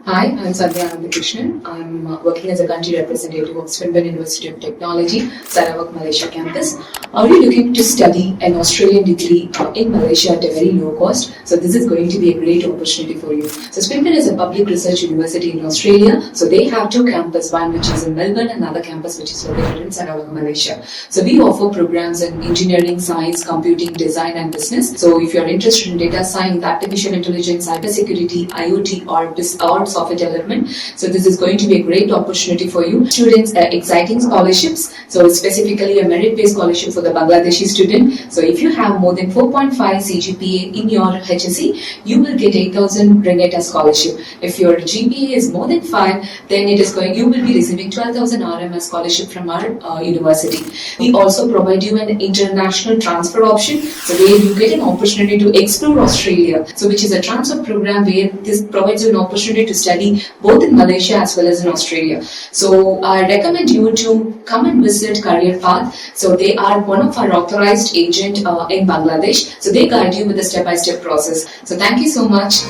Hi, I'm Sandhiya Anandhakrishnan. I'm working as a country representative of Swinburne University of Technology, Sarawak, Malaysia campus. Are you looking to study an Australian degree in Malaysia at a very low cost? So this is going to be a great opportunity for you. So Swinburne is a public research university in Australia. So they have two campuses, one which is in Melbourne and another campus which is located in Sarawak, Malaysia. So we offer programs in engineering, science, computing, design and business. So if you're interested in data science, artificial intelligence, cybersecurity, IoT or software development, so this is going to be a great opportunity for you. Students, exciting scholarships. So specifically a merit-based scholarship for the Bangladeshi student. So if you have more than 4.5 CGPA in your HSC, you will get 8,000 ringgit as scholarship. If your GPA is more than 5, then you will be receiving 12,000 RM as scholarship from our university. We also provide you an international transfer option, so where you get an opportunity to explore Australia. So which is a transfer program where this provides you an opportunity to study both in Malaysia as well as in Australia. So I recommend you to come and visit Career Path. So they are one of our authorized agent in Bangladesh. So they guide you with the step-by-step process. So thank you so much.